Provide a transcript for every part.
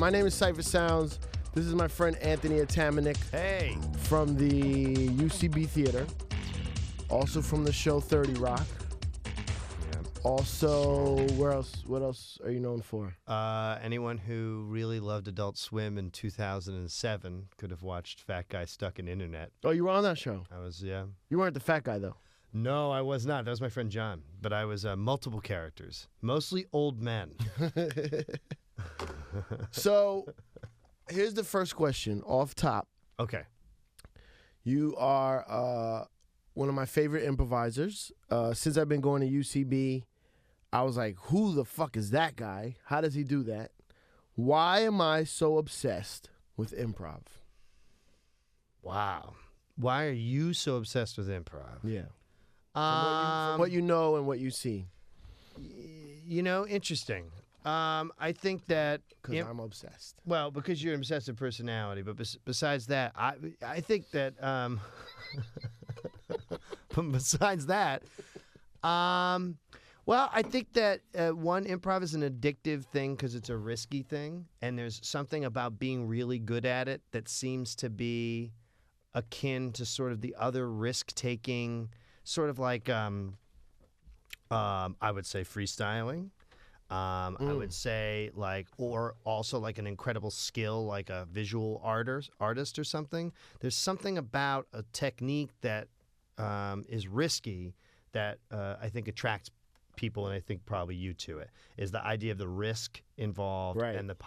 My name is Cipha Sounds. This is my friend Anthony Atamanuik. Hey. From the UCB Theater. Also from the show 30 Rock. Yeah. Also, where else? What else are you known for? Anyone who really loved Adult Swim in 2007 could have watched Fat Guy Stuck in Internet. Oh, you were on that show? I was, yeah. You weren't the fat guy, though. No, I was not. That was my friend John. But I was multiple characters, mostly old men. So, here's the first question off top. Okay. You are one of my favorite improvisers. Since I've been going to UCB, I was like, who the fuck is that guy? How does he do that? Why am I so obsessed with improv? Wow. Why are you so obsessed with improv? Yeah. From what you know and what you see. You know, interesting. I think that... Because I'm obsessed. Well, because you're an obsessive personality. But besides that, I think that... but besides that... well, I think that, one, improv is an addictive thing because it's a risky thing. And there's something about being really good at it that seems to be akin to sort of the other risk-taking... Sort of like, I would say freestyling. I would say like, or also like an incredible skill, like a visual artist or something. There's something about a technique that is risky that I think attracts people, and I think probably you to it, is the idea of the risk involved and the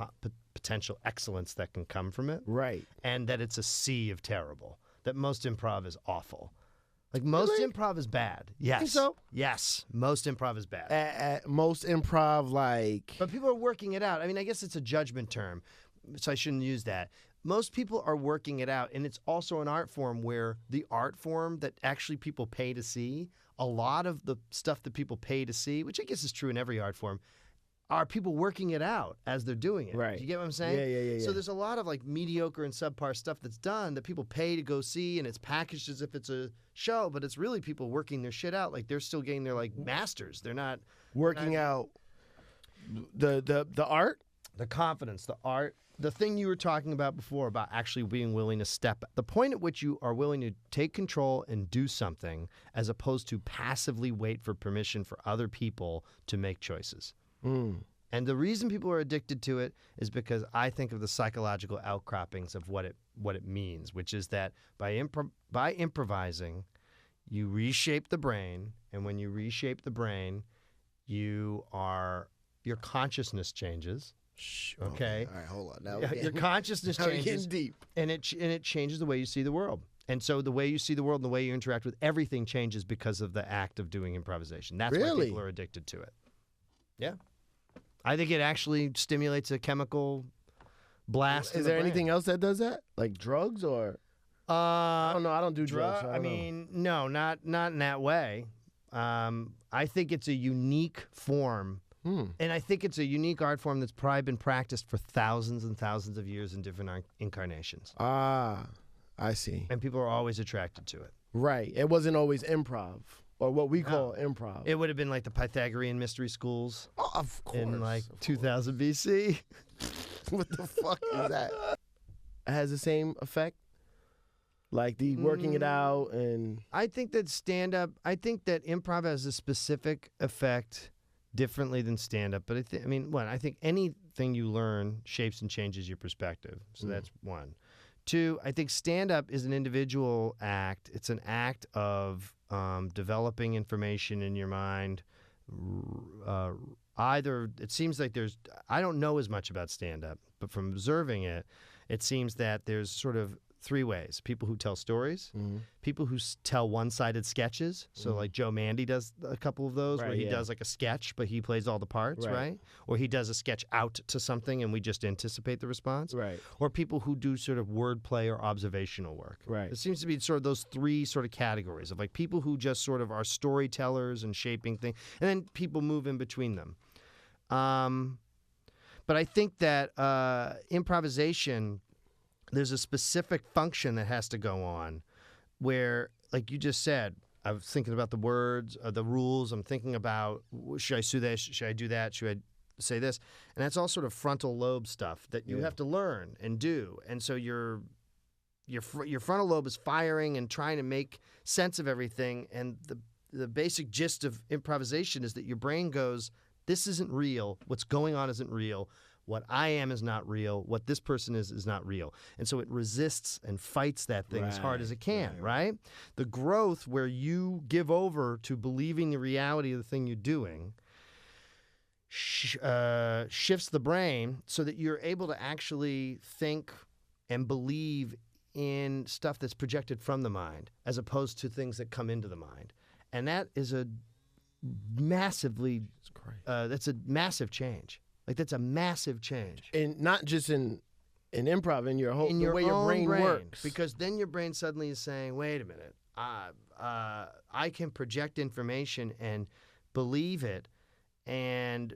potential excellence that can come from it. Right. And that it's a sea of terrible, that most improv is awful. Like, most improv is bad. Yes. Think so? Yes. Most improv is bad. Most improv, like... But people are working it out. I mean, I guess it's a judgment term, so I shouldn't use that. Most people are working it out, and it's also an art form where the art form that actually people pay to see, a lot of the stuff that people pay to see, which I guess is true in every art form, are people working it out as they're doing it. Right. Do you get what I'm saying? Yeah. So there's a lot of like mediocre and subpar stuff that's done that people pay to go see, and it's packaged as if it's a show, but it's really people working their shit out. Like, they're still getting their like masters. They're not working out the art, the confidence, the art, the thing you were talking about before about actually being willing to step, the point at which you are willing to take control and do something as opposed to passively wait for permission for other people to make choices. And the reason people are addicted to it is because I think of the psychological outcroppings of what it means, which is that by improvising, you reshape the brain, and when you reshape the brain, your consciousness changes. Okay. All right, hold on. Now your consciousness changes, getting deep, and it changes the way you see the world. And so the way you see the world and the way you interact with everything changes because of the act of doing improvisation. That's why people are addicted to it. Yeah. I think it actually stimulates a chemical blast. Is there anything else that does that? Like drugs or? I don't know. I don't do drugs. So I mean, no, not in that way. I think it's a unique form. And I think it's a unique art form that's probably been practiced for thousands and thousands of years in different incarnations. Ah, I see. And people are always attracted to it. Right. It wasn't always improv. Or what we call improv. It would have been like the Pythagorean mystery schools. Oh, of course. In like 2000 BC. What the fuck is that? It has the same effect? Like the working it out and... I think that improv has a specific effect differently than stand-up. But I think anything you learn shapes and changes your perspective. So that's one. Two, I think stand-up is an individual act. It's an act of developing information in your mind. Either it seems like I don't know as much about stand-up, but from observing it, it seems that there's sort of three ways. People who tell stories, people who tell one-sided sketches. So like Joe Mandy does a couple of those where he does like a sketch, but he plays all the parts, right? Or he does a sketch out to something and we just anticipate the response. Right. Or people who do sort of wordplay or observational work. Right. It seems to be sort of those three sort of categories of like people who just sort of are storytellers and shaping things, and then people move in between them. But I think that improvisation, there's a specific function that has to go on where, like you just said, I was thinking about the words, the rules. I'm thinking about, should I do that? Should I do that? Should I say this, and that's all sort of frontal lobe stuff that you have to learn and do. And so your frontal lobe is firing and trying to make sense of everything. And the basic gist of improvisation is that your brain goes, this isn't real. What's going on isn't real. What I am is not real. What this person is not real. And so it resists and fights that thing as hard as it can, right? The growth where you give over to believing the reality of the thing you're doing shifts the brain so that you're able to actually think and believe in stuff that's projected from the mind as opposed to things that come into the mind. And that is a massively, that's a massive change. Like, that's a massive change. And not just in improv, in your whole, the way your brain works. Because then your brain suddenly is saying, wait a minute, I can project information and believe it, and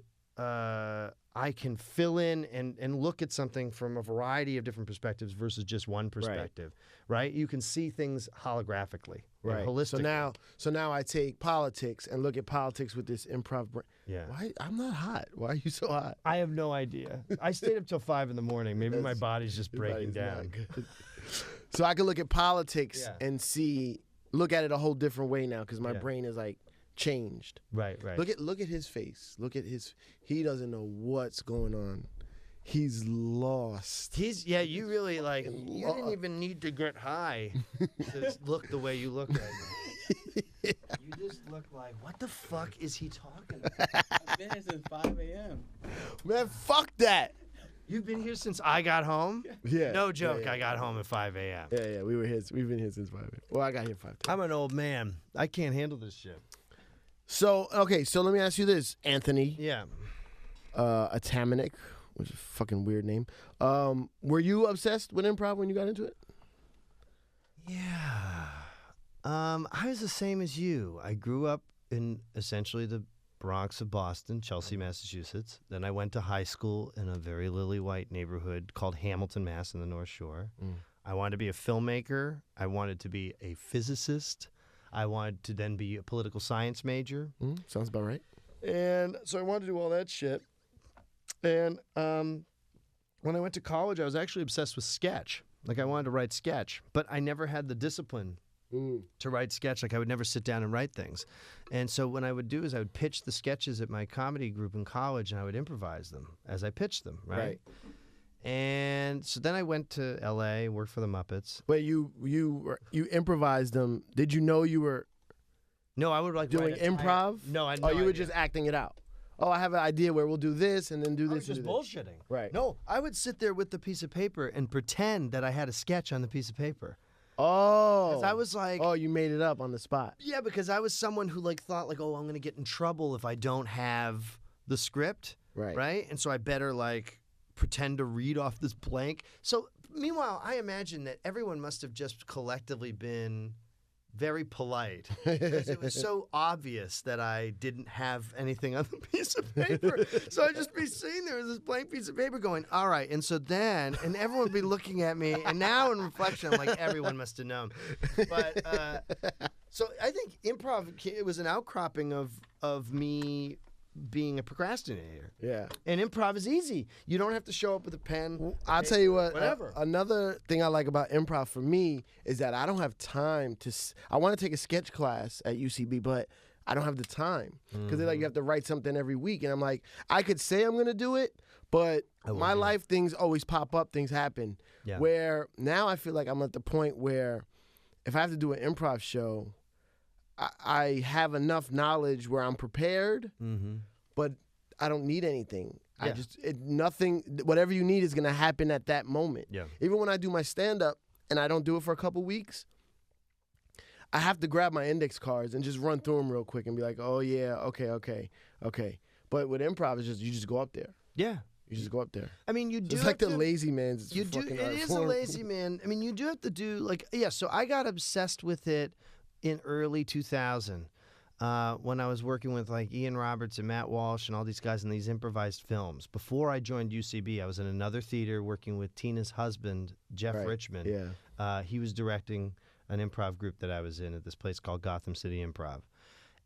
I can fill in and look at something from a variety of different perspectives versus just one perspective, right? You can see things holographically, right? Holistically. So now I take politics and look at politics with this improv brain. Yeah. Why? I'm not hot. Why are you so hot? I have no idea. I stayed up till 5 in the morning. Maybe my body's just breaking down. So I can look at politics and look at it a whole different way now because my brain is like changed. Right. Look at his face. He doesn't know what's going on. He's lost. You really like, you didn't even need to get high to look the way you look right now. You just look like, what the fuck is he talking about? I've been here since 5 a.m. Man, fuck that. You've been here since I got home? Yeah. No joke, I got home at 5 a.m. Yeah, we've been here since 5 a.m. Well, I got here 5:10. I'm an old man. I can't handle this shit. So let me ask you this, Anthony. Yeah. Atamanuik, which is a fucking weird name. Were you obsessed with improv when you got into it? Yeah. I was the same as you. I grew up in essentially the Bronx of Boston, Chelsea, Massachusetts. Then I went to high school in a very lily-white neighborhood called Hamilton, Mass. In the North Shore. I wanted to be a filmmaker. I wanted to be a physicist. I wanted to then be a political science major. Sounds about right. And so I wanted to do all that shit. And when I went to college, I was actually obsessed with sketch. Like, I wanted to write sketch, but I never had the discipline to write sketch. Like, I would never sit down and write things. And so what I would do is I would pitch the sketches at my comedy group in college, and I would improvise them as I pitched them, right? And so then I went to L.A., worked for the Muppets. Wait, you improvised them. Did you know you were No, I would like doing improv? No, I. Oh, you were just acting it out. Oh, I have an idea where we'll do this and then do this. I was just bullshitting. Right. No, I would sit there with the piece of paper and pretend that I had a sketch on the piece of paper. Oh. 'Cause I was like, oh, you made it up on the spot. Yeah, because I was someone who like thought like, oh, I'm going to get in trouble if I don't have the script. Right. And so I better like pretend to read off this blank. So meanwhile, I imagine that everyone must have just collectively been very polite because it was so obvious that I didn't have anything on the piece of paper. So I'd just be sitting there with this blank piece of paper going, all right. And so then, and everyone would be looking at me. And now in reflection, I'm like, everyone must have known. But so I think improv, it was an outcropping of me being a procrastinator. Yeah. And improv is easy. You don't have to show up with a pen. I'll tell you what, whatever. Another thing I like about improv for me is that I don't have time to, I want to take a sketch class at UCB, but I don't have the time. Because they're like, you have to write something every week. And I'm like, I could say I'm going to do it, but my life things always pop up, things happen. Yeah. Where now I feel like I'm at the point where if I have to do an improv show, I have enough knowledge where I'm prepared, but I don't need anything. Yeah. Nothing, whatever you need is going to happen at that moment. Yeah. Even when I do my stand-up and I don't do it for a couple weeks, I have to grab my index cards and just run through them real quick and be like, oh, yeah, okay. But with improv, it's just, you just go up there. Yeah. You just go up there. I mean, you do. It's like the lazy man's. You do. It is a lazy man. I mean, you do have to do like So I got obsessed with it in early 2000 when I was working with like Ian Roberts and Matt Walsh and all these guys in these improvised films. Before I joined UCB, I was in another theater working with Tina's husband, Jeff Richmond. Yeah. He was directing an improv group that I was in at this place called Gotham City Improv.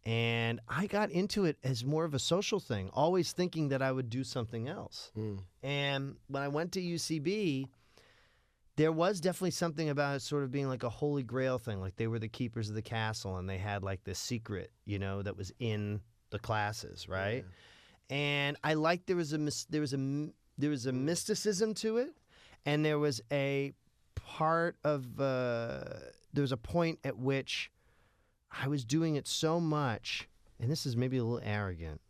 And I got into it as more of a social thing, always thinking that I would do something else. And when I went to UCB, there was definitely something about it sort of being like a holy grail thing. Like they were the keepers of the castle and they had like this secret, that was in the classes, right? Yeah. And I liked there was a mysticism to it, and there was a part of there was a point at which I was doing it so much, and this is maybe a little arrogant.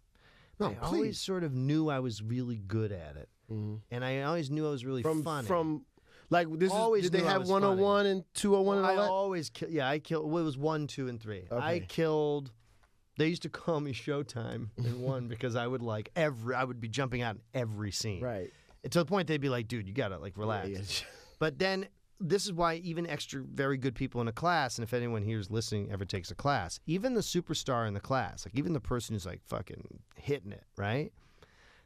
No, I always sort of knew I was really good at it, and I always knew I was really funny. Like this always did they knew I have was 101 funny. and 201 and all I that? always I killed. Well, it was 1, 2, and 3. Okay. I killed. They used to call me Showtime in 1 because I would I would be jumping out in every scene. Right. And to the point they'd be like, dude, you gotta like relax. Yeah. But then this is why even extra very good people in a class, and if anyone here's listening ever takes a class, even the superstar in the class, like even the person who's like fucking hitting it, right?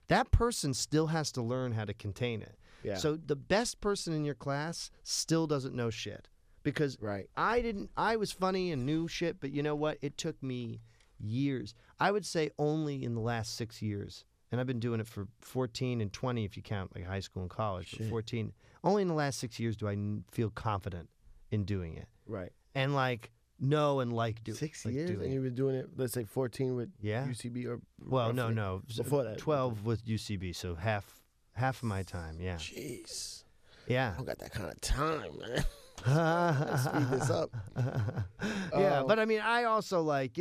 That person still has to learn how to contain it. Yeah. So the best person in your class still doesn't know shit. Because I was funny and knew shit, but you know what? It took me years. I would say only in the last 6 years. And I've been doing it for 14 and 20 if you count like high school and college. But 14. Only in the last 6 years do I feel confident in doing it. Right. And like know and like do 6 like years, and you've been doing it. Let's say 14 with UCB or no. Before that, 12 with UCB, so half of my time. Yeah. Jeez. Yeah. I don't got that kind of time, man. Let's speed this up. Yeah, but I mean, I also like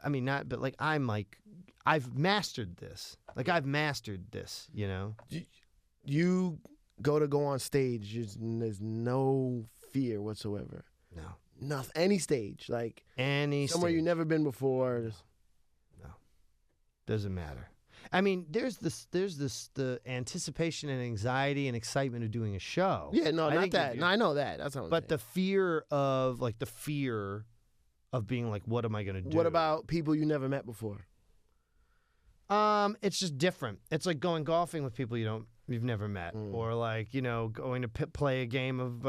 I mean not, but like I'm like I've mastered this. Like I've mastered this. You go on stage. There's no fear whatsoever. No. Nothing. Any stage, like any somewhere stage. you've never been before. No, doesn't matter. I mean, there's the anticipation and anxiety and excitement of doing a show. Yeah, no, not that. No, I know that. That's what I'm saying. But the fear of being like, what am I going to do? What about people you never met before? It's just different. It's like going golfing with people you've never met, or like going to play a game of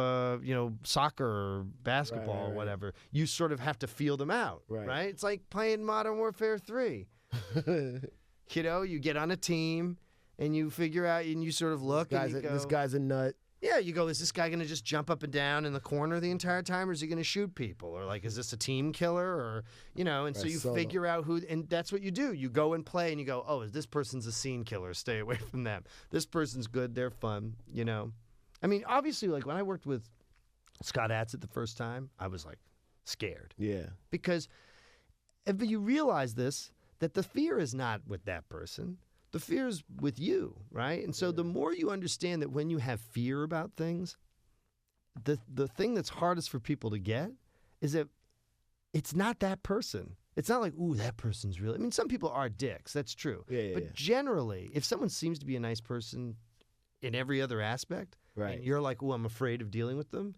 soccer or basketball or whatever. You sort of have to feel them out, right? It's like playing Modern Warfare 3. You get on a team and you figure out and you sort of look and you go, this guy's a nut. Yeah, you go, is this guy going to just jump up and down in the corner the entire time, or is he going to shoot people? Or like, is this a team killer? Or, and so you figure out who, and that's what you do. You go and play and you go, oh, this person's a scene killer. Stay away from them. This person's good. They're fun, I mean, obviously, like when I worked with Scott Adsit the first time, I was like scared. Yeah. Because if you realize this, that the fear is not with that person. The fear is with you, right? And so the more you understand that when you have fear about things, the thing that's hardest for people to get is that it's not that person. It's not like, ooh, that person's real. I mean, some people are dicks. That's true. But generally, if someone seems to be a nice person in every other aspect, and you're like, ooh, I'm afraid of dealing with them,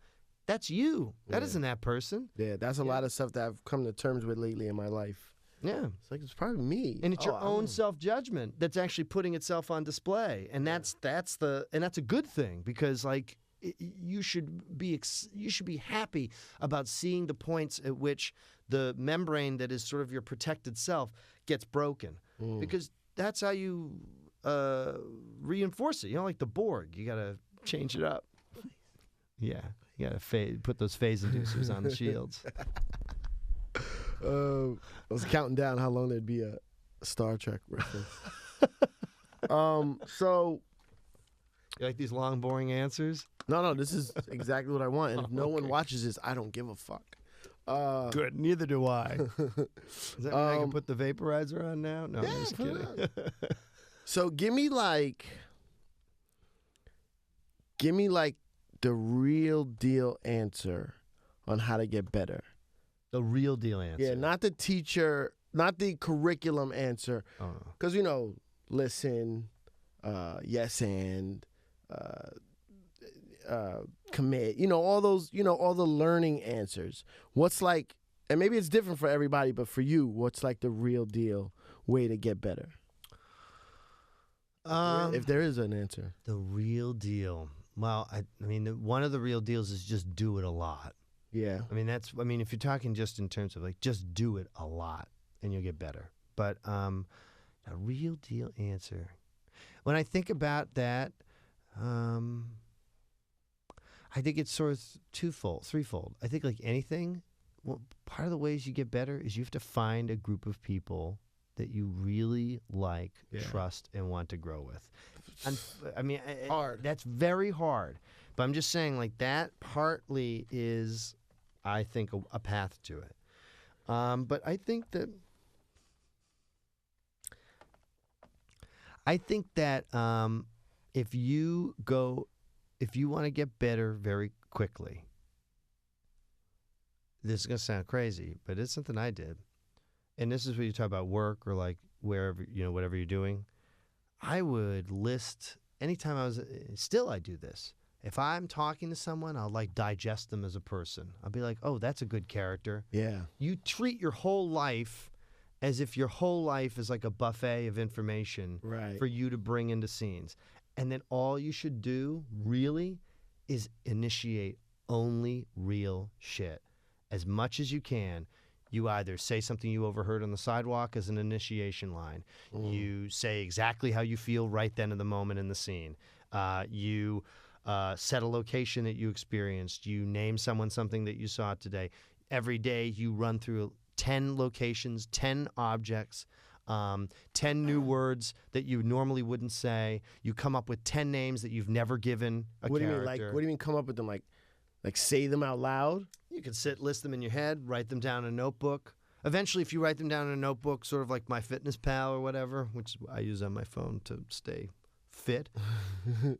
that's you. That isn't that person. Yeah, that's a lot of stuff that I've come to terms with lately in my life. Yeah. It's like, it's probably me. And it's your own self-judgment that's actually putting itself on display. And that's a good thing, because like you should be happy about seeing the points at which the membrane that is sort of your protected self gets broken. Because that's how you reinforce it. Like the Borg, you got to change it up. Yeah. You got to put those phase inducers on the shields. I was counting down how long there'd be a Star Trek reference. So you like these long, boring answers? No, this is exactly what I want. And if no one watches this, I don't give a fuck. Good, neither do I. Does that mean I can put the vaporizer on now? No, yeah, I'm just kidding. So give me like the real deal answer on how to get better. The real deal answer. Yeah, not the teacher, not the curriculum answer. Because, listen, yes and, commit, all those, all the learning answers. What's like, and maybe it's different for everybody, but for you, what's like the real deal way to get better? If there is an answer. The real deal. Well, I mean, one of the real deals is just do it a lot. Yeah. I mean, if you're talking just in terms of like, just do it a lot and you'll get better. But a real deal answer. When I think about that, I think it's sort of threefold. I think like anything, well, part of the ways you get better is you have to find a group of people that you really like, trust, and want to grow with. And, I mean, hard. That's very hard. But I'm just saying, like, that partly is, I think, a path to it. But I think that if you want to get better very quickly, this is going to sound crazy, but it's something I did. And this is when you talk about work or like wherever, whatever you're doing. I would list, anytime I do this. If I'm talking to someone, I'll like digest them as a person. I'll be like, oh, that's a good character. Yeah. You treat your whole life as if your whole life is like a buffet of information for you to bring into scenes. And then all you should do really is initiate only real shit. As much as you can. You either say something you overheard on the sidewalk as an initiation line. You say exactly how you feel right then in the moment in the scene. You set a location that you experienced. You name someone something that you saw today. Every day you run through 10 locations, 10 objects, 10 new words that you normally wouldn't say. You come up with 10 names that you've never given a What do character. you mean? What do you mean come up with them? Like say them out loud? You can list them in your head, write them down in a notebook. Eventually, if you write them down in a notebook, sort of like MyFitnessPal or whatever, which I use on my phone to stay fit.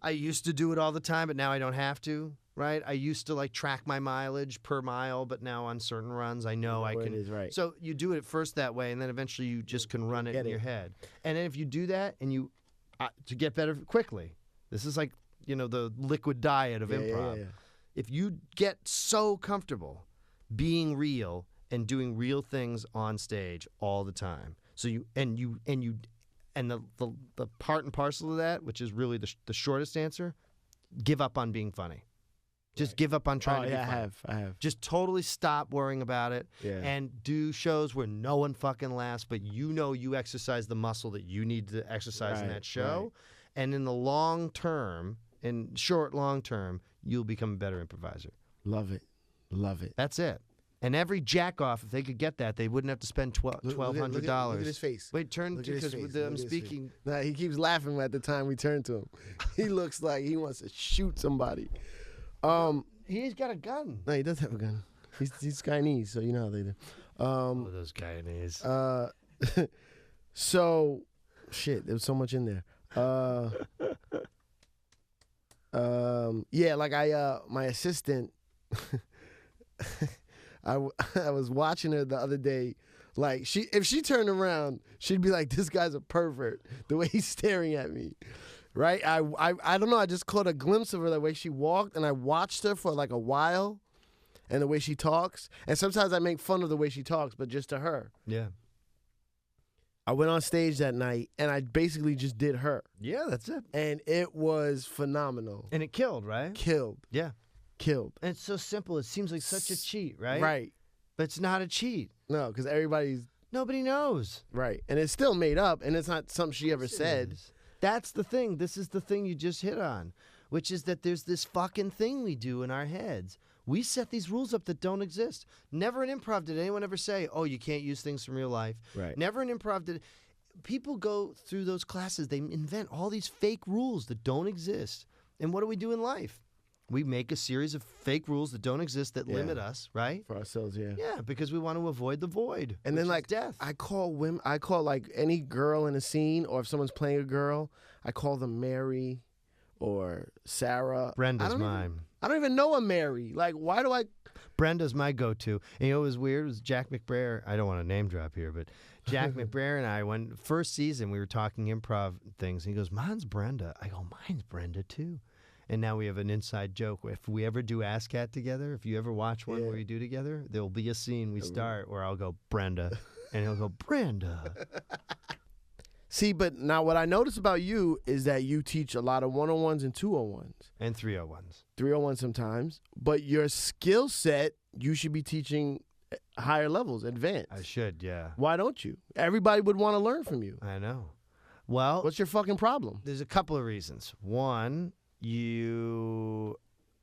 I used to do it all the time, but now I don't have to, right? I used to like track my mileage per mile, but now on certain runs, I know I can. It is, right. So you do it first that way, and then eventually you just can run it in your head. And then if you do that, and you to get better quickly, this is like the liquid diet of improv. Yeah. If you get so comfortable being real and doing real things on stage all the time, so the part and parcel of that, which is really the shortest answer, give up on being funny. Just give up on trying to be funny. I have. Just totally stop worrying about it Yeah. and do shows where no one fucking laughs, but you exercise the muscle that you need to exercise in that show. Right. And in the long term, you'll become a better improviser. Love it. That's it. And every jack-off, if they could get that, they wouldn't have to spend $1,200. Look at his face. Wait, turn to because I'm speaking. Nah, he keeps laughing at the time we turn to him. He looks like he wants to shoot somebody. He's got a gun. No, he does have a gun. He's Guyanese, so you know how they do. Those Guyanese. So, shit, there was so much in there. Yeah, like my assistant, I was watching her the other day. Like if she turned around, she'd be like, "This guy's a pervert." The way he's staring at me, right? I don't know. I just caught a glimpse of her the way she walked, and I watched her for like a while, and the way she talks. And sometimes I make fun of the way she talks, but just to her. Yeah. I went on stage that night, and I basically just did her. Yeah, that's it. And it was phenomenal. And it killed, right? Killed. Yeah. Killed. And it's so simple. It seems like such a cheat, right? Right. But it's not a cheat. No, because nobody knows. Right. And it's still made up, and it's not something she ever said. That's the thing. This is the thing you just hit on, which is that there's this fucking thing we do in our heads. We set these rules up that don't exist. Never in improv did anyone ever say, oh, you can't use things from real life. Right. Never in improv did. People go through those classes. They invent all these fake rules that don't exist. And what do we do in life? We make a series of fake rules that don't exist that limit us, right? For ourselves, yeah. Yeah, because we want to avoid the void. And then like death. I call like any girl in a scene, or if someone's playing a girl, I call them Mary or Sarah. Brenda's mine. I don't even know a Mary. Like, why do I? Brenda's my go-to. And you know what was weird? It was Jack McBrayer. I don't want to name drop here, but Jack McBrayer and I, when first season, we were talking improv things. And he goes, mine's Brenda. I go, mine's Brenda too. And now we have an inside joke. If we ever do Ass Cat together, if you ever watch one where we do together, there'll be a scene we start where I'll go, Brenda. And he'll go, Brenda. See, but now what I notice about you is that you teach a lot of 101s and 201s. And 301s. 301 sometimes. But your skill set, you should be teaching higher levels, advanced. I should, yeah. Why don't you? Everybody would want to learn from you. I know. Well, What's your fucking problem? there's a couple of reasons. One, you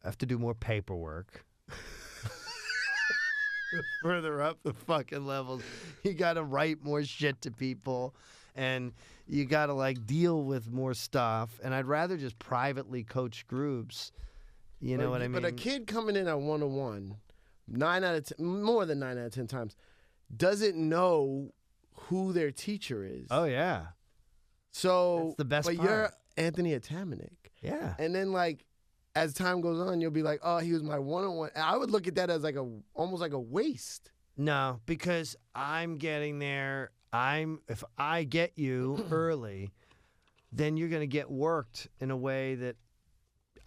have to do more paperwork. Further up the fucking levels, you got to write more shit to people, and you got to like deal with more stuff. And I'd rather just privately coach groups. You know what I mean? But a kid coming in at 101, 9 out of 10, more than 9 out of 10 times, doesn't know who their teacher is. Oh yeah. So That's the best but part. you're Anthony Atamanuik. Yeah. And then like as time goes on, you'll be like, oh, he was my 101. And I would look at that as like almost like a waste. No, because I'm getting there. If I get you early, then you're going to get worked in a way that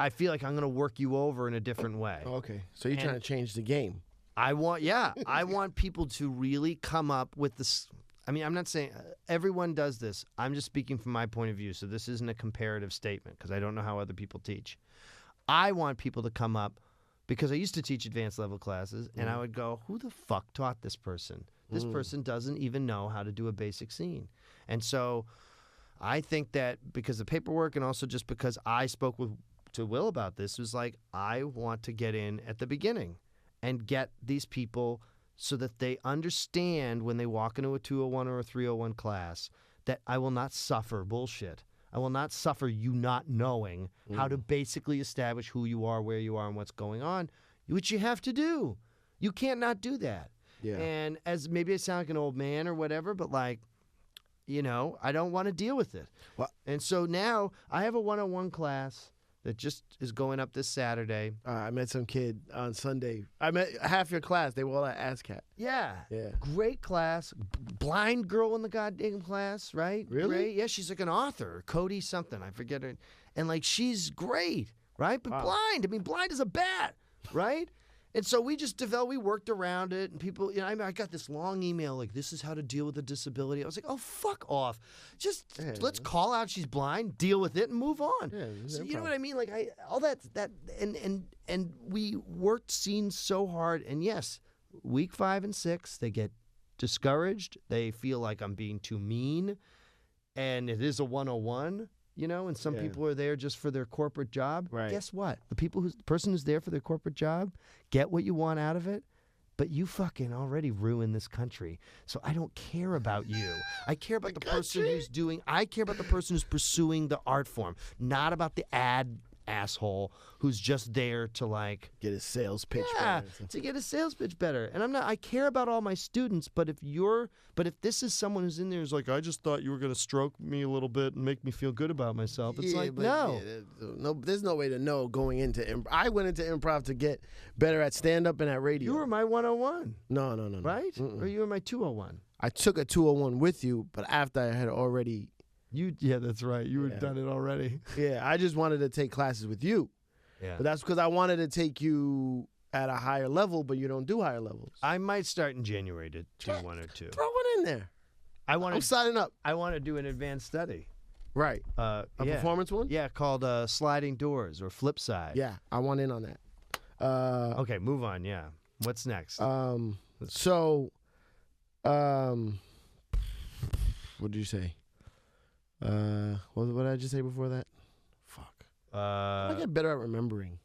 I feel like I'm going to work you over in a different way. Okay. So you're trying to change the game. I want people to really come up with this. I mean, I'm not saying everyone does this. I'm just speaking from my point of view. So this isn't a comparative statement because I don't know how other people teach. I want people to come up because I used to teach advanced level classes and I would go, who the fuck taught this person? This person doesn't even know how to do a basic scene. And so I think that because of paperwork and also just because I spoke to Will about this, was like, I want to get in at the beginning and get these people so that they understand when they walk into a 201 or a 301 class that I will not suffer bullshit. I will not suffer you not knowing how to basically establish who you are, where you are, and what's going on, which you have to do. You can't not do that. Yeah. And as maybe I sound like an old man or whatever, but like, you know, I don't want to deal with it. Well- And so now I have a 101 class that just is going up this Saturday. I met some kid on Sunday. I met half your class. They were all at ASCAT. Yeah. Yeah. Great class. Blind girl in the goddamn class, right? Really? Great. Yeah, she's like an author. Cody something. I forget her. And like she's great, right? But blind. I mean, blind as a bat, right? And so we just developed, we worked around it, and people, you know, I got this long email like, this is how to deal with a disability. I was like, oh, fuck off. Just let's call out she's blind, deal with it, and move on. Yeah, So you know what I mean? Like all that, and we worked scenes so hard, and yes, week 5 and 6, they get discouraged. They feel like I'm being too mean, and it is a 101. You know, and some people are there just for their corporate job. Right. Guess what? The person who's there for their corporate job, get what you want out of it, but you fucking already ruined this country. So I don't care about you. I care about the person I care about the person who's pursuing the art form, not about the ad asshole who's just there to like Get a sales pitch. yeah, better. to get a sales pitch better. And I care about all my students, but if this is someone who's in there who's like, I just thought you were gonna stroke me a little bit and make me feel good about myself. It's like, but no. there's no way to know going into improv. I went into improv to get better at stand-up and at radio. You were my 101, no, right? Mm-mm. Or you were my 201. I took a 201 with you, but after I had already, Yeah, that's right. You had done it already. I just wanted to take classes with you. Yeah. But that's because I wanted to take you at a higher level, but you don't do higher levels. I might start in January to do 1 or 2. Throw one in there. I'm signing up. I want to do an advanced study. Right. A performance one? Yeah, called Sliding Doors or Flip Side. Yeah, I want in on that. Okay, move on. Yeah. What's next? What did you say? What did I just say before that? Fuck. I get better at remembering.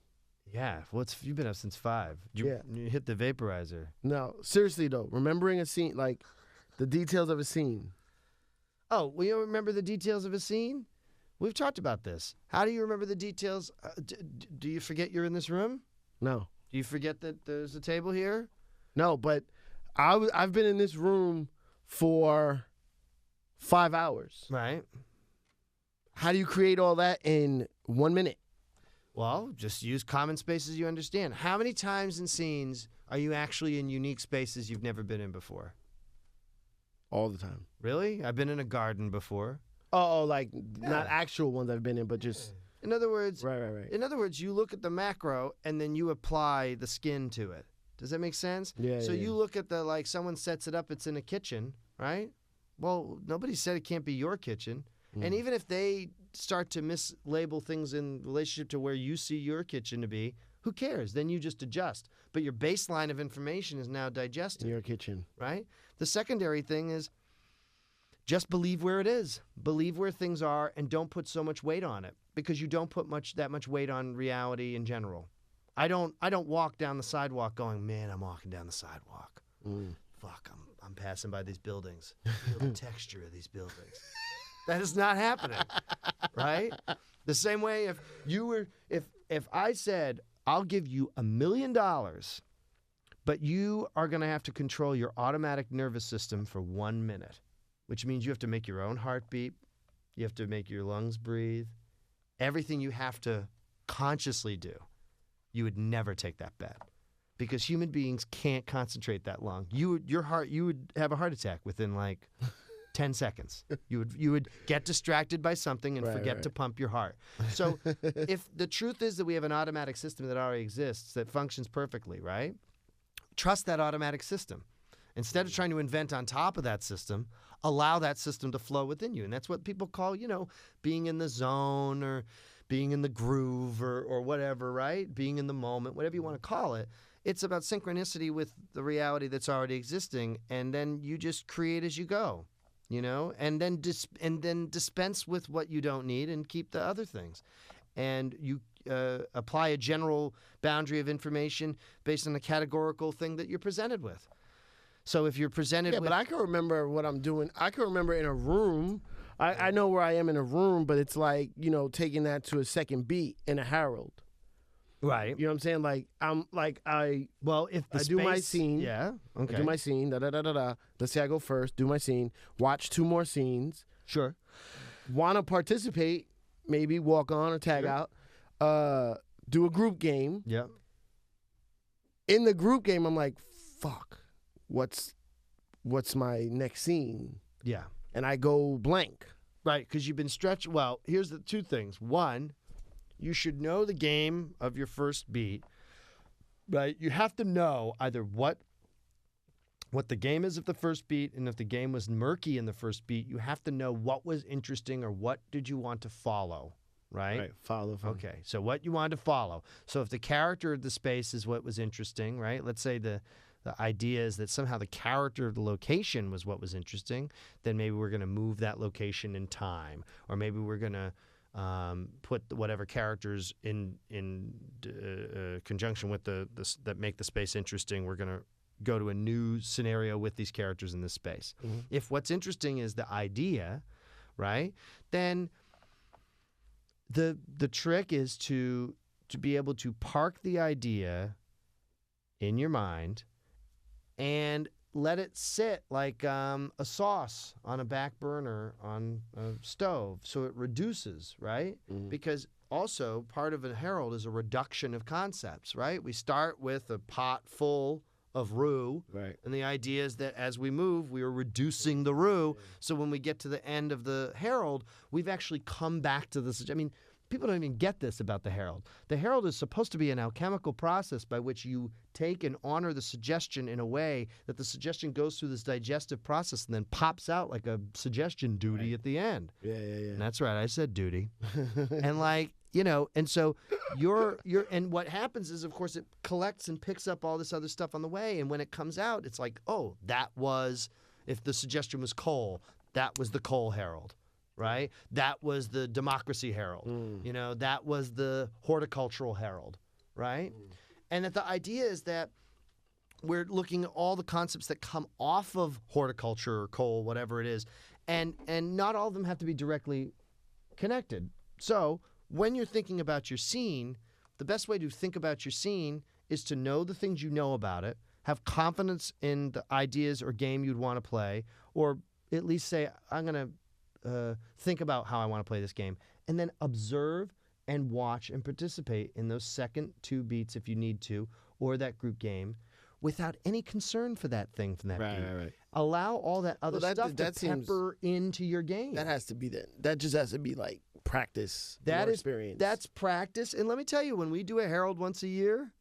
Yeah. You've been up since 5. You hit the vaporizer. No, seriously though, remembering a scene, like the details of a scene. Oh, well, you don't remember the details of a scene? We've talked about this. How do you remember the details? Do you forget you're in this room? No. Do you forget that there's a table here? No, but I've been in this room for 5 hours. Right. How do you create all that in 1 minute? Well, just use common spaces you understand. How many times in scenes are you actually in unique spaces you've never been in before? All the time. Really? I've been in a garden before. Oh, like not actual ones I've been in, but just In other words, right. In other words, you look at the macro and then you apply the skin to it. Does that make sense? Yeah. So yeah. you look at the, like, someone sets it up, it's in a kitchen, right? Well, nobody said it can't be your kitchen. And even if they start to mislabel things in relationship to where you see your kitchen to be, who cares? Then you just adjust. But your baseline of information is now digested. In your kitchen. Right? The secondary thing is just believe where it is. Believe where things are and don't put so much weight on it, because you don't put that much weight on reality in general. I don't walk down the sidewalk going, man, I'm walking down the sidewalk. Fuck, I'm passing by these buildings. Feel the texture of these buildings. That is not happening, right? The same way if I said, I'll give you $1 million, but you are going to have to control your automatic nervous system for 1 minute, which means you have to make your own heartbeat, you have to make your lungs breathe, everything you have to consciously do, you would never take that bet. Because human beings can't concentrate that long. You would have a heart attack within like 10 seconds. You would get distracted by something and forget to pump your heart. So if the truth is that we have an automatic system that already exists that functions perfectly, right? Trust that automatic system. Instead of trying to invent on top of that system, allow that system to flow within you. And that's what people call, being in the zone or being in the groove or whatever, right? Being in the moment, whatever you want to call it. It's about synchronicity with the reality that's already existing, and then you just create as you go, and then dispense with what you don't need and keep the other things. And you apply a general boundary of information based on the categorical thing that you're presented with. So if you're presented with... but I can remember what I'm doing. I can remember in a room. I know where I am in a room, but it's like, taking that to a second beat in a Herald. Right. You know what I'm saying? Like, if the I do my scene. Yeah. Okay. I do my scene. Da-da-da-da-da. Let's say I go first, do my scene, watch 2 more scenes. Sure. Want to participate, maybe walk on or tag out. Do a group game. Yeah. In the group game, I'm like, fuck, what's my next scene? Yeah. And I go blank. Right, because you've been stretched. Well, here's the 2 things. One, you should know the game of your first beat, right? You have to know either what the game is of the first beat, and if the game was murky in the first beat, you have to know what was interesting or what did you want to follow, right? Right, follow. Okay, so what you wanted to follow. So if the character of the space is what was interesting, right? Let's say the idea is that somehow the character of the location was what was interesting, then maybe we're going to move that location in time, or maybe we're going to put whatever characters in conjunction with that make the space interesting. We're going to go to a new scenario with these characters in this space. Mm-hmm. If what's interesting is the idea, right, then the trick is to be able to park the idea in your mind and let it sit like a sauce on a back burner on a stove, so it reduces, right? Mm-hmm. Because also part of a herald is a reduction of concepts, right? We start with a pot full of roux, right? And the idea is that as we move, we are reducing the roux. Yeah. So when we get to the end of the herald, we've actually come back to this. I mean, people don't even get this about the herald. The herald is supposed to be an alchemical process by which you take and honor the suggestion in a way that the suggestion goes through this digestive process and then pops out like a suggestion duty at the end. Yeah. And that's right. I said duty. And and so and what happens is, of course, it collects and picks up all this other stuff on the way. And when it comes out, it's like, oh, that was, if the suggestion was coal, that was the coal herald. Right? That was the democracy herald. That was the horticultural herald, right? And that the idea is that we're looking at all the concepts that come off of horticulture or coal, whatever it is, and not all of them have to be directly connected. So when you're thinking about your scene, the best way to think about your scene is to know the things you know about it, have confidence in the ideas or game you'd want to play, or at least say, I'm going to think about how I want to play this game, and then observe and watch and participate in those second 2 beats if you need to, or that group game, without any concern for that thing from that beat. Right. Allow all that other stuff to pepper into your game. That has to be that just has to be like practice. Experience. That's practice. And let me tell you, when we do a herald once a year,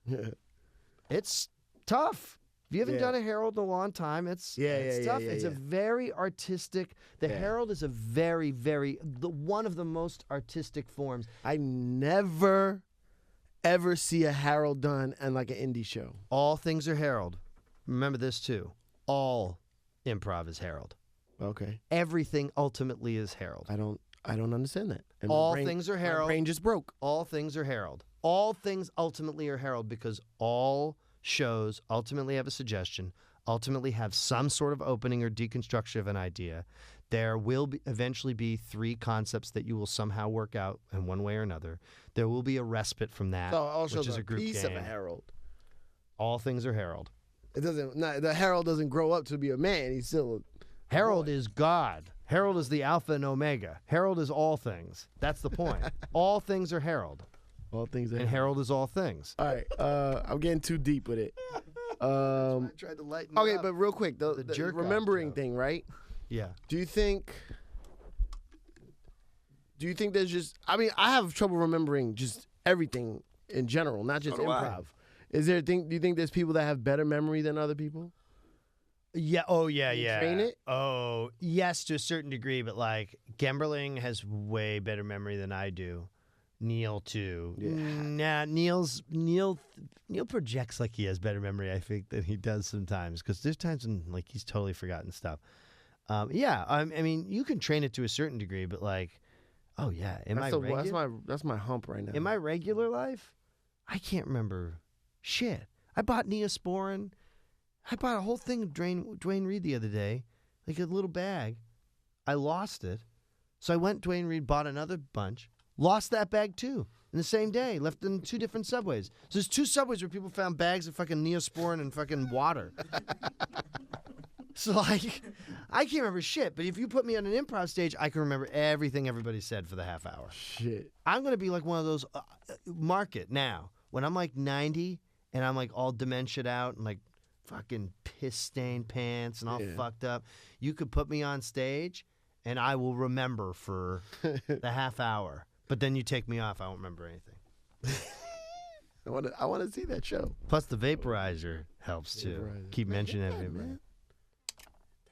it's tough. If you haven't done a Herald in a long time, it's tough. It's a very artistic. The Herald is a very, very one of the most artistic forms. I never, ever see a Herald done and like an indie show. All things are Herald. Remember this too. All improv is Herald. Okay. Everything ultimately is Herald. I don't understand that. And all things are Herald. My brain just broke. All things are Herald. All things ultimately are Herald because all shows ultimately have a suggestion, ultimately have some sort of opening or deconstruction of an idea. There will eventually be 3 concepts that you will somehow work out in one way or another. There will be a respite from that, which is a group piece game. of a Herald. All things are Herald. It doesn't. The Herald doesn't grow up to be a man. He's still. Herald is God. Herald is the Alpha and Omega. Herald is all things. That's the point. All things are Herald. All things are and Herald is all things. All right. I'm getting too deep with it. I tried to lighten it okay, up. but real quick, the remembering thing, right? Yeah. Do you think there's just? I mean, I have trouble remembering just everything in general, not just improv. Is there do you think there's people that have better memory than other people? Yeah. Oh, yeah, yeah. Train it? Oh, yes, to a certain degree, but like Gemberling has way better memory than I do. Neil too. Yeah. Nah, Neil projects like he has better memory, I think, than he does sometimes. Because there's times when like he's totally forgotten stuff. I mean, you can train it to a certain degree, but like, oh yeah, that's my hump right now. In my regular life, I can't remember shit. I bought Neosporin. I bought a whole thing of Dwayne Reed the other day, like a little bag. I lost it, so I went Dwayne Reed, bought another bunch. Lost that bag, too, in the same day. Left in 2 different subways. So there's 2 subways where people found bags of fucking Neosporin and fucking water. So, like, I can't remember shit. But if you put me on an improv stage, I can remember everything everybody said for the half hour. Shit. I'm going to be like one of those, mark it now. When I'm like 90 and I'm like all dementiaed out and like fucking piss-stained pants and all fucked up, you could put me on stage and I will remember for the half hour. But then you take me off, I won't remember anything. I want to see that show. Plus the vaporizer helps too. Keep mentioning that vaporizer. Man.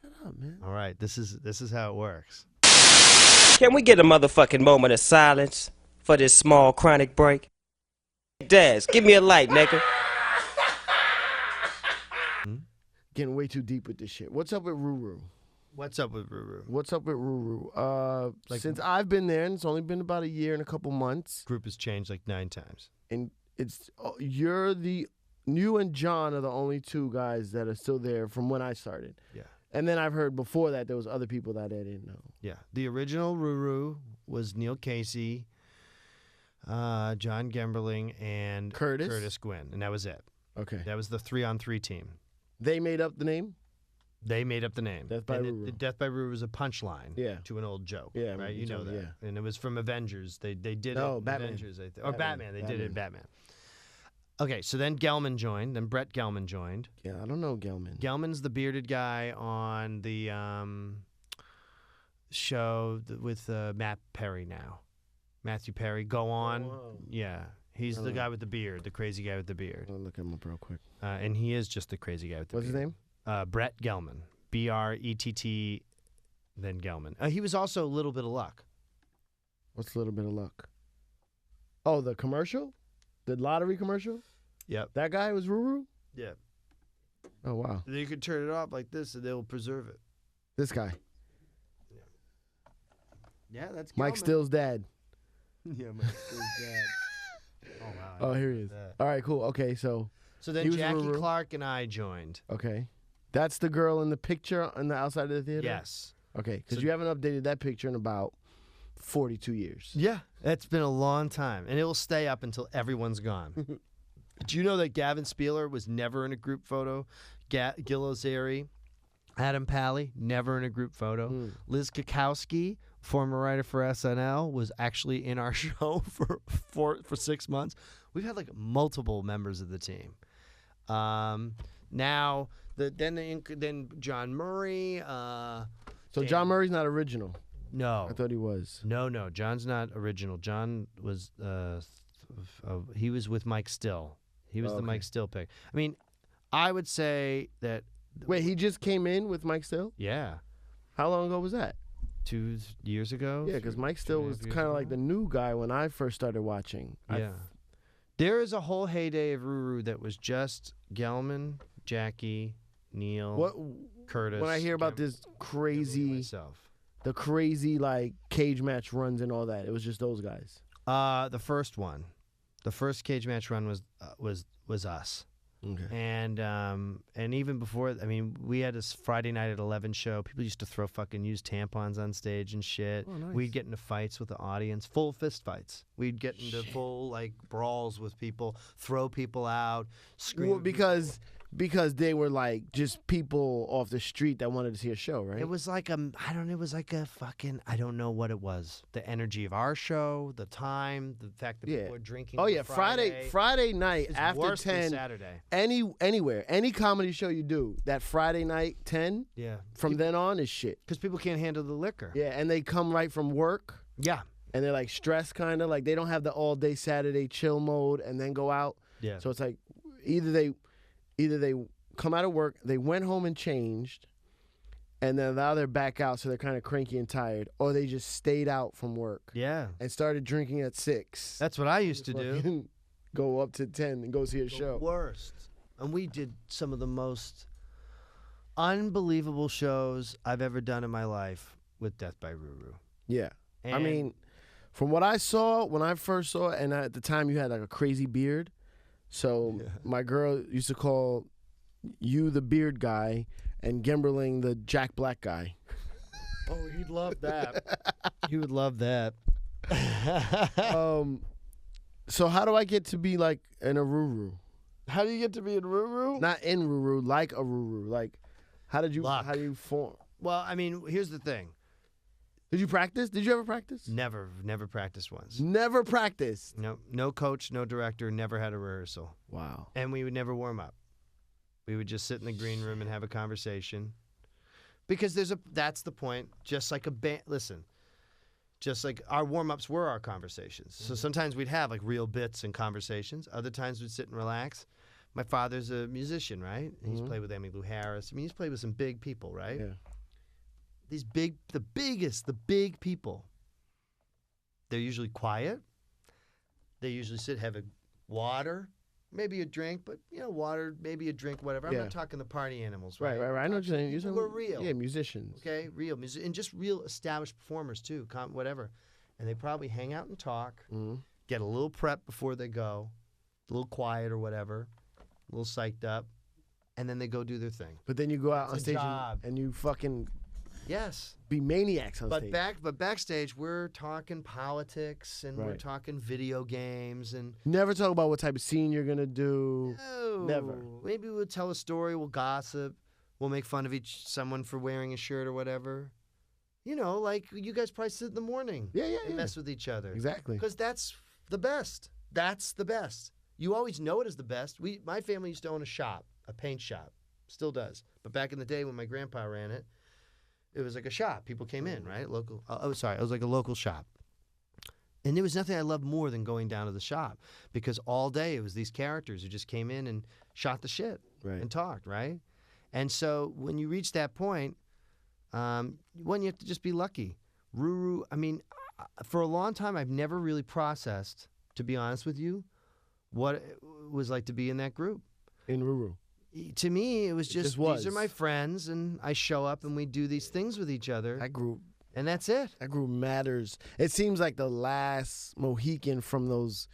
Shut up, man. All right, this is how it works. Can we get a motherfucking moment of silence for this small chronic break? Daz, give me a light, nigga. Getting way too deep with this shit. What's up with Ruru? What's up with Ruru? What's up with Ruru? Since I've been there, and it's only been about a year and a couple months. Group has changed like 9 times. And you and John are the only 2 guys that are still there from when I started. Yeah. And then I've heard before that there was other people that I didn't know. Yeah. The original Ruru was Neil Casey, John Gemberling, and Curtis Gwynn. And that was it. Okay. That was the 3-on-3 team. They made up the name? They made up the name. Death by Ruru. Death by Ruru was a punchline to an old joke. Yeah, right? You know that. Yeah. And it was from Avengers. They did it. Batman. Avengers, or Batman. They did it in Batman. Okay, so then Gelman joined. Then Brett Gelman joined. Yeah, I don't know Gelman. Gelman's the bearded guy on the show with Matt Perry now. Matthew Perry. Go on. Oh. Yeah. He's the guy with the beard, the crazy guy with the beard. I'll look him up real quick. And he is just the crazy guy with the beard. What's his name? Brett Gelman. Brett, then Gelman. He was also a Little Bit of Luck. What's a Little Bit of Luck? Oh, the commercial? The lottery commercial? Yep. That guy was Ruru? Yeah. Oh, wow. You could turn it off like this and they'll preserve it. This guy. Yeah, that's Gelman. Mike Still's dad. Yeah, Mike Still's dad. Oh, wow. Oh, here he is. All right, cool. Okay, so then Jackie Clark and I joined. Okay. That's the girl in the picture on the outside of the theater? Yes. Okay, because you haven't updated that picture in about 42 years. Yeah. It's been a long time, and it will stay up until everyone's gone. Do you know that Gavin Spieler was never in a group photo? Gil Ozeri, Adam Pally, never in a group photo. Liz Kukowski, former writer for SNL, was actually in our show for 6 months. We've had like multiple members of the team. Now, then John Murray. So John Murray's not original. No, I thought he was. No, John's not original. John was he was with Mike Still. He was the Mike Still pick. I mean, I would say that. Wait, he just came in with Mike Still? Yeah. How long ago was that? 2 years ago. Yeah, because Mike Still was kind of like the new guy when I first started watching. Yeah. There is a whole heyday of Ruru that was just Gelman, Jackie, Neil, Curtis. When I hear about this crazy, the crazy like cage match runs and all that, it was just those guys. The first one, the first cage match run was us. Okay. And even before, I mean, we had this Friday night at 11 show. People used to throw fucking used tampons on stage and shit. Oh, nice. We'd get into fights with the audience, full fist fights. We'd get into full like brawls with people, throw people out, scream. Well, because they were like just people off the street that wanted to see a show, right? It was like it was like a fucking, I don't know what it was. The energy of our show, the time, the fact that people were drinking. Oh yeah, Friday night it's after worse 10. Than Saturday. Anywhere, any comedy show you do, that Friday night 10. Yeah. From then on is shit. Because people can't handle the liquor. Yeah, and they come right from work. Yeah. And they're like stressed, kind of like they don't have the all day Saturday chill mode and then go out. Yeah. So it's like either they come out of work, they went home and changed, and then now they're back out, so they're kind of cranky and tired, or they just stayed out from work. Yeah. And started drinking at 6. That's what I used to do. Go up to 10 and go see a show. Worst. And we did some of the most unbelievable shows I've ever done in my life with Death by Ruru. Yeah. And I mean, from what I saw when I first saw it, and at the time you had like a crazy beard, so my girl used to call you the beard guy and Gimberling the Jack Black guy. Oh, he'd love that. He would love that. So how do I get to be like an Aruru? How do you get to be in Ruru? Not in Ruru, like a Ruru. Like, how do you form? Well, I mean, here's the thing. Did you practice? Did you ever practice? Never practiced once. Never practiced. No coach, no director, never had a rehearsal. Wow. And we would never warm up. We would just sit in the green room and have a conversation. Because that's the point. Just like a band, listen, just like our warm-ups were our conversations. So sometimes we'd have like real bits and conversations. Other times we'd sit and relax. My father's a musician, right? And he's played with Emmylou Harris. I mean, he's played with some big people, right? Yeah. The big people, they're usually quiet. They usually sit, have a water, maybe a drink, but, water, maybe a drink, whatever. I'm not talking the party animals, right? Right. I know what you're saying. We're real. Yeah, musicians. Okay, real music, and just real established performers, too, whatever. And they probably hang out and talk, get a little prep before they go, a little quiet or whatever, a little psyched up, and then they go do their thing. But then you go out on stage and you fucking... Yes. Be maniacs on stage. But backstage, we're talking politics and we're talking video games and... Never talk about what type of scene you're going to do. No. Never. Maybe we'll tell a story, we'll gossip, we'll make fun of someone for wearing a shirt or whatever. Like you guys probably sit in the morning and mess with each other. Exactly. Because that's the best. That's the best. You always know it is the best. My family used to own a shop, a paint shop. Still does. But back in the day when my grandpa ran it, it was like a shop. People came in, right? It was like a local shop. And there was nothing I loved more than going down to the shop because all day it was these characters who just came in and shot the shit and talked, right? And so when you reach that point, you have to just be lucky. Ruru, I mean, for a long time, I've never really processed, to be honest with you, what it was like to be in that group. In Ruru. To me, it was just these are my friends, and I show up, and we do these things with each other. That group. And that's it. That group matters. It seems like the last Mohican from those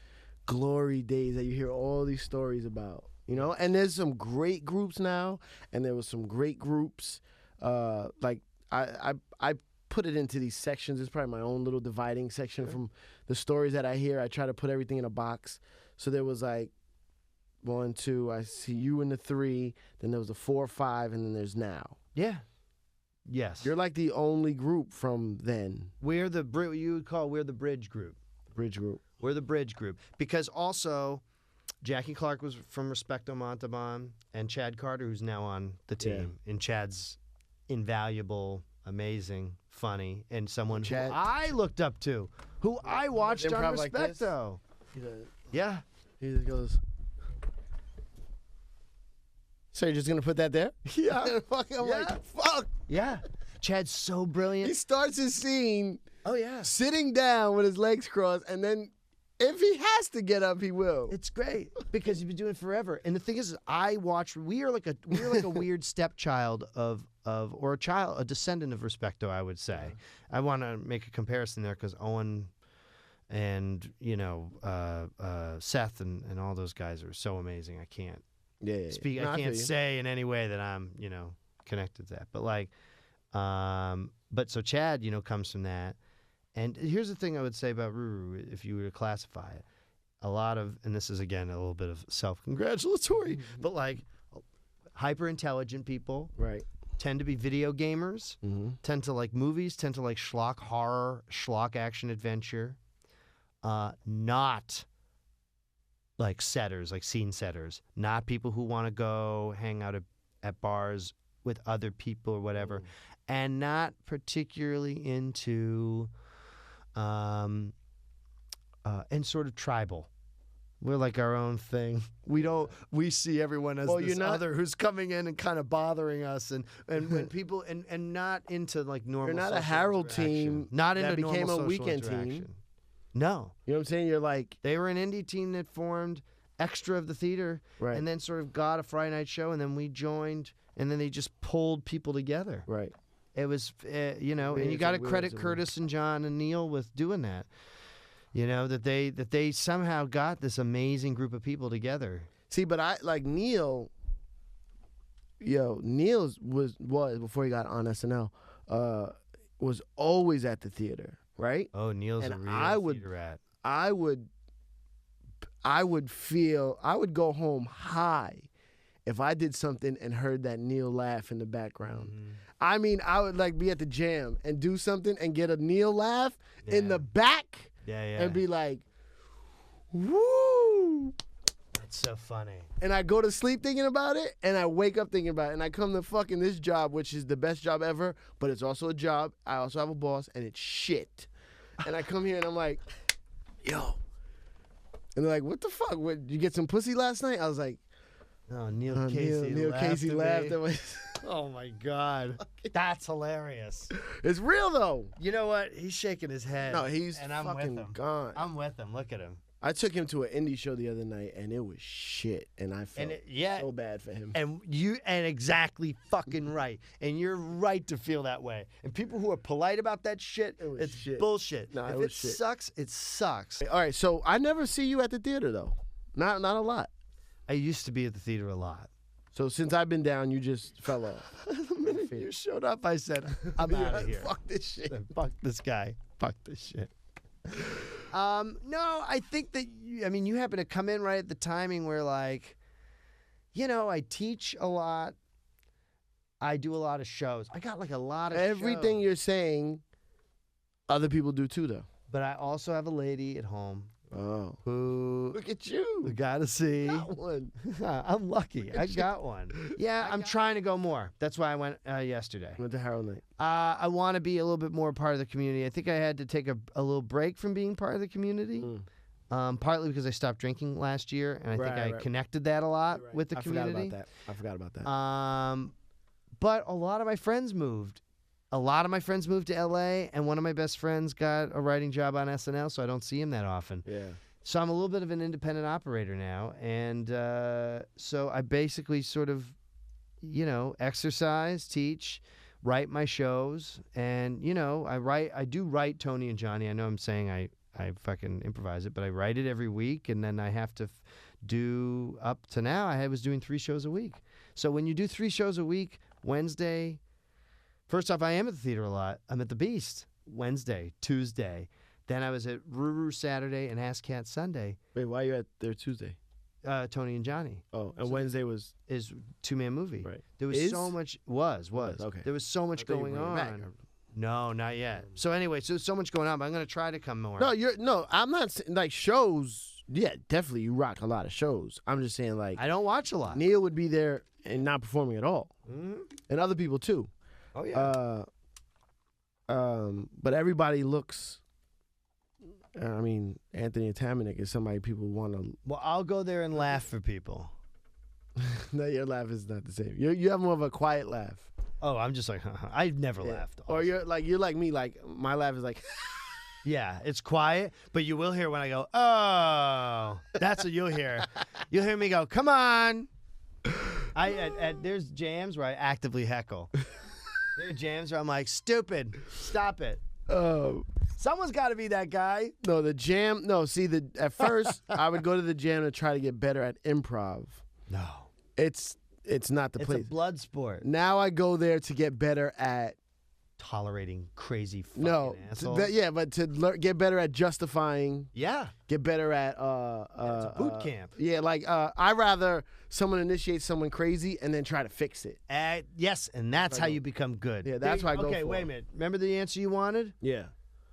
glory days that you hear all these stories about. And there's some great groups now, and there was some great groups. Like I put it into these sections. It's probably my own little dividing section from the stories that I hear. I try to put everything in a box. So there was like 1, 2, I see you in the 3, then there was a 4, 5, and then there's now. Yeah. Yes. You're like the only group from then. We're the bridge group. Bridge group. We're the bridge group. Because also, Jackie Clark was from Respecto Montalban, and Chad Carter, who's now on the team. And Chad's invaluable, amazing, funny, and someone who I looked up to, who I watched on Respecto. Like yeah. He just goes... So you're just gonna put that there? Yeah. I'm like, fuck. Yeah. Chad's so brilliant. He starts his scene Oh, yeah. sitting down with his legs crossed, and then if he has to get up, he will. It's great because you've been doing it forever. And the thing is, we are like a weird stepchild or a descendant of Respecto, I would say. I want to make a comparison there because Owen and Seth and all those guys are so amazing. I can't speak. No, I I feel can't you. say in any way that I'm connected to that. But like, but so Chad comes from that. And here's the thing I would say about Ruru, if you were to classify it. A lot of, and this is again a little bit of self-congratulatory, but like hyper intelligent people Right. tend to be video gamers, tend to like movies, tend to like schlock horror, schlock action adventure, not like setters, like scene setters, not people who want to go hang out at bars with other people or whatever, and not particularly into and sort of tribal. We're like our own thing. We see everyone as this other who's coming in and kind of bothering us, and when people and not into like normal. You're not a social Harold interaction. team Not that into became normal a social weekend interaction. team. No, You know what I'm saying? You're like, they were an indie team that formed extra of the theater, Right. and then sort of got a Friday night show, and then we joined, and then they just pulled people together. right. It was, and you Weirds got to and credit weirds and Curtis and John and Neil with doing that. That they somehow got this amazing group of people together. See, but I like Neil. Neil was before he got on SNL. Was always at the theater, right? Oh, Neil's And a real I would- theater rat. I would go home high if I did something and heard that Neil laugh in the background. I mean, I would like be at the jam and do something and get a Neil laugh in the back Yeah. and be like, woo. That's so funny. And I go to sleep thinking about it, and I wake up thinking about it, and I come to fucking this job, which is the best job ever, but it's also a job. I also have a boss, and it's shit. And I come here, and I'm like, yo. And they're like, what the fuck? What, you get some pussy last night? I was like, Oh, Neil Casey. Neil Casey laughed at me. Oh my God, that's hilarious. It's real, though. You know what? He's shaking his head. No, he's and I'm fucking with him. gone. I'm with him. Look at him. I took him to an indie show the other night, and it was shit. And I felt so bad for him. And exactly fucking right. And you're right to feel that way. And people who are polite about that shit, it's shit. bullshit. No, if it was it shit. sucks, it sucks. All right, so I never see you at the theater, though. Not a lot. I used to be at the theater a lot. So since I've been down, you just fell off. The minute you showed up, I said, I'm out of here. Fuck this shit. Fuck this guy. Fuck this shit. No, I think that, you happen to come in right at the timing where, like, I teach a lot. I do a lot of shows. I got, like, a lot of Everything shows. you're saying, other people do too, though. But I also have a lady at home Oh. who Look at you. we got to see. Got one. I'm lucky. I got one. Yeah, I'm trying to go more. That's why I went yesterday. Went to Harold Night. I want to be a little bit more part of the community. I think I had to take a little break from being part of the community, partly because I stopped drinking last year, and I think I connected that a lot with the community. I forgot about that. But a lot of my friends moved. A lot of my friends moved to L.A., and one of my best friends got a writing job on SNL, so I don't see him that often. Yeah. So I'm a little bit of an independent operator now, and so I basically sort of, exercise, teach, write my shows, and I do write Tony and Johnny. I know I'm saying I fucking improvise it, but I write it every week, and then I have to do up to now. I was doing 3 shows a week. So when you do 3 shows a week, Wednesday. First off, I am at the theater a lot. I'm at the Beast Wednesday, Tuesday. Then I was at Ruru Saturday and Ass Cat Sunday. Wait, why are you at there Tuesday? Tony and Johnny. Oh, and Wednesday was... Is 2-man movie. Right. There was so much... Was. Okay. There was so much going on. No, not yet. So anyway, so much going on, but I'm going to try to come more. No, I'm not saying, like, shows. Yeah, definitely you rock a lot of shows. I'm just saying, like... I don't watch a lot. Neil would be there and not performing at all. Mm-hmm. And other people, too. Oh, yeah. But everybody looks... Anthony Atamanuik is somebody people want to... Well, I'll go there and laugh for people. No, your laugh is not the same. You have more of a quiet laugh. Oh, I'm just like, I've never laughed. Or you're like me. Like my laugh is like. Yeah, it's quiet, but you will hear when I go, oh, that's what you'll hear. You'll hear me go, come on. There's jams where I actively heckle. There are jams where I'm like, stupid, stop it. Someone's got to be that guy. No, the jam. No, see, at first I would go to the jam to try to get better at improv. No, it's not the place. It's a blood sport. Now I go there to get better at tolerating crazy fucking assholes. But to get better at justifying. Yeah. Get better at it's a boot camp. Yeah, like I rather someone initiate someone crazy and then try to fix it. Yes, and that's how you become good. Yeah, that's what I go for. Okay, wait a minute. Remember the answer you wanted? Yeah.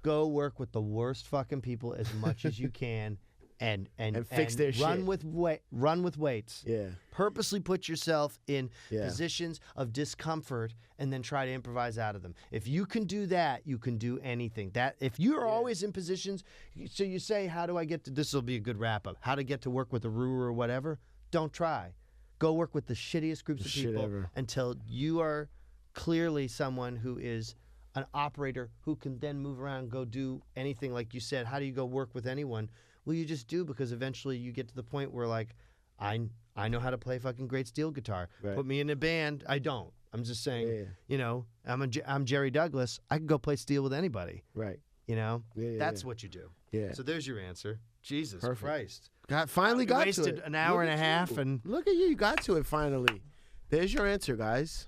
Go work with the worst fucking people as much as you can. And fix their shit. Run with weights. Yeah. Purposely put yourself in positions of discomfort and then try to improvise out of them. If you can do that, you can do anything. That if you are always in positions, so you say, how do I get to, this will be a good wrap up, how to get to work with a Ruru or whatever, don't try. Go work with the shittiest groups of people until you are clearly someone who is an operator who can then move around and go do anything. Like you said, how do you go work with anyone? Well, you just do, because eventually you get to the point where, like, I know how to play fucking great steel guitar. Right. Put me in a band. I don't. I'm just saying, you know, I'm Jerry Douglas. I can go play steel with anybody. Right. You know? That's what you do. Yeah. So there's your answer. Jesus Christ. Finally got to it. Wasted an hour and a half. And look at you. You got to it finally. There's your answer, guys.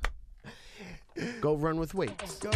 Go run with weights. Go.